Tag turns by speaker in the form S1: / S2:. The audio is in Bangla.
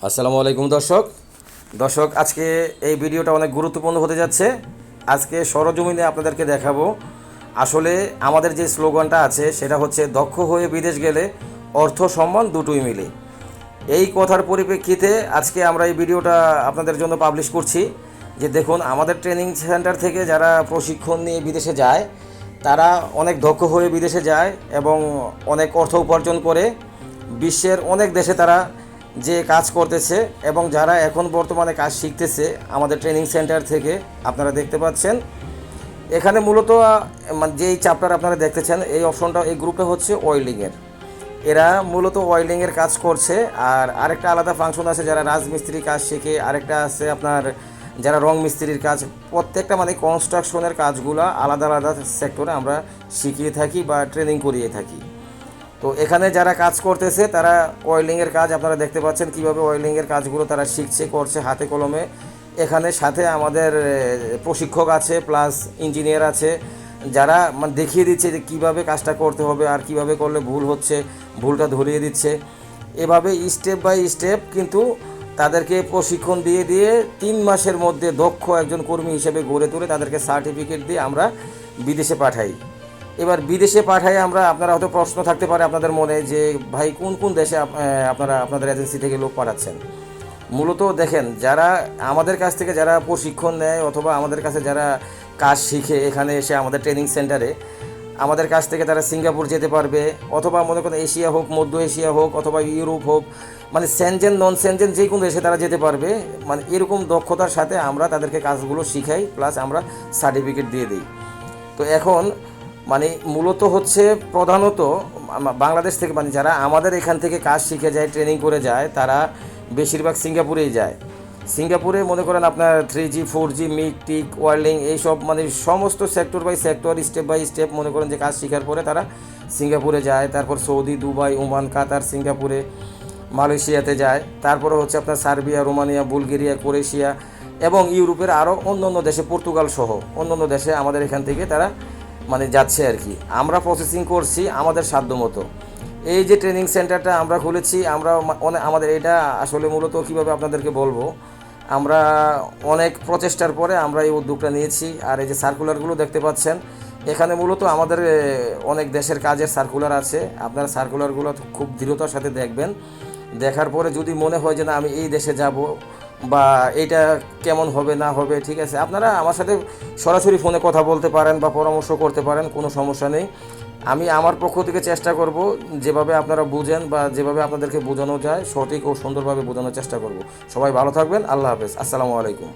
S1: আসসালামু আলাইকুম দর্শক আজকে এই ভিডিওটা অনেক গুরুত্বপূর্ণ হতে যাচ্ছে। আজকে সরজমিনে আপনাদেরকে দেখাবো আসলে আমাদের যে স্লোগানটা আছে সেটা হচ্ছে দক্ষ হয়ে বিদেশ গেলে অর্থ সম্মান দুটোই মিলে। এই কথার পরিপ্রেক্ষিতে আজকে আমরা এই ভিডিওটা আপনাদের জন্য পাবলিশ করছি যে দেখুন, আমাদের ট্রেনিং সেন্টার থেকে যারা প্রশিক্ষণ নিয়ে বিদেশে যায় তারা অনেক দক্ষ হয়ে বিদেশে যায় এবং অনেক অর্থ উপার্জন করে বিশ্বের অনেক দেশে তারা যে কাজ করতেছে এবং যারা এখন বর্তমানে কাজ শিখতেছে আমাদের ট্রেনিং সেন্টার থেকে আপনারা দেখতে পাচ্ছেন। এখানে মূলত যেই চ্যাপ্টার আপনারা দেখতেছেন এই অপশনটা, এই গ্রুপটা হচ্ছে ওয়েল্ডিংয়ের। এরা মূলত ওয়েল্ডিংয়ের কাজ করছে। আর আরেকটা আলাদা ফাংশন আছে যারা রাজমিস্ত্রি কাজ শিখে, আরেকটা আছে আপনার যারা রং মিস্ত্রির কাজ। প্রত্যেকটা কনস্ট্রাকশনের কাজগুলো আলাদা আলাদা সেক্টরে আমরা শিখিয়ে থাকি বা ট্রেনিং করিয়ে থাকি। তো এখানে যারা কাজ করতেছে তারা ওয়েল্ডিংয়ের কাজ আপনারা দেখতে পাচ্ছেন কীভাবে ওয়েল্ডিংয়ের কাজগুলো তারা শিখছে, করছে হাতে কলমে। এখানে সাথে আমাদের প্রশিক্ষক আছে প্লাস ইঞ্জিনিয়ার আছে যারা দেখিয়ে দিচ্ছে যে কীভাবে কাজটা করতে হবে আর কিভাবে করলে ভুল হচ্ছে ভুলটা ধরিয়ে দিচ্ছে। এভাবে স্টেপ বাই স্টেপ কিন্তু তাদেরকে প্রশিক্ষণ দিয়ে দিয়ে 3 মাসের মধ্যে দক্ষ একজন কর্মী হিসেবে গড়ে তুলে তাদেরকে সার্টিফিকেট দিয়ে আমরা বিদেশে পাঠাই। এবার বিদেশে পাঠাই আমরা, আপনারা হয়তো প্রশ্ন থাকতে পারে আপনাদের মনে যে ভাই কোন কোন দেশে আপনারা আপনাদের এজেন্সি থেকে লোক পাঠাচ্ছেন। মূলত দেখেন, যারা আমাদের কাছ থেকে যারা প্রশিক্ষণ নেয় অথবা আমাদের কাছে যারা কাজ শিখে এখানে এসে আমাদের ট্রেনিং সেন্টারে আমাদের কাছ থেকে তারা সিঙ্গাপুর যেতে পারবে, অথবা মনে করেন এশিয়া হোক, মধ্য এশিয়া হোক, অথবা ইউরোপ হোক, সেনজেন নন সেনজেন যে কোনো দেশে তারা যেতে পারবে। এরকম দক্ষতার সাথে আমরা তাদেরকে কাজগুলো শিখাই প্লাস আমরা সার্টিফিকেট দিয়ে দিই। তো এখন মূলত হচ্ছে প্রধানত বাংলাদেশ থেকে যারা আমাদের এখান থেকে কাজ শিখে যায়, ট্রেনিং করে যায়, তারা বেশিরভাগ সিঙ্গাপুরেই যায়। সিঙ্গাপুরে মনে করেন আপনার 3G 4G MiG tick welding এইসব সমস্ত sector by sector step by step মনে করেন যে কাজ শেখার পরে তারা সিঙ্গাপুরে যায়। তারপর সৌদি, দুবাই, ওমান, কাতার, সিঙ্গাপুরে, মালয়েশিয়াতে যায়। তারপরে হচ্ছে আপনার সার্বিয়া, রোমানিয়া, বুলগেরিয়া, ক্রোয়েশিয়া এবং ইউরোপের আরও অন্য দেশে, পর্তুগাল সহ অন্য দেশে আমাদের এখান থেকে তারা যাচ্ছে আর কি। আমরা প্রসেসিং করছি আমাদের সাধ্যমতো। এই যে ট্রেনিং সেন্টারটা আমরা খুলেছি, আমরা আমাদের এটা আসলে মূলত কীভাবে আপনাদেরকে বলবো, আমরা অনেক প্রচেষ্টার পরে আমরা এই উদ্যোগটা নিয়েছি। আর এই যে সার্কুলারগুলো দেখতে পাচ্ছেন, এখানে মূলত আমাদের অনেক দেশের কাজের সার্কুলার আছে। আপনারা সার্কুলারগুলো খুব দৃঢ়তার সাথে দেখবেন। দেখার পরে যদি মনে হয় যে না আমি এই দেশে যাব বা এইটা কেমন হবে না হবে, ঠিক আছে, আপনারা আমার সাথে সরাসরি ফোনে কথা বলতে পারেন বা পরামর্শ করতে পারেন, কোনো সমস্যা নেই। আমি আমার পক্ষ থেকে চেষ্টা করব যেভাবে আপনারা বুঝেন বা যেভাবে আপনাদেরকে বোঝানো যায় সঠিক ও সুন্দরভাবে বোঝানোর চেষ্টা করব। সবাই ভালো থাকবেন। আল্লাহ হাফেজ। আসসালামু আলাইকুম।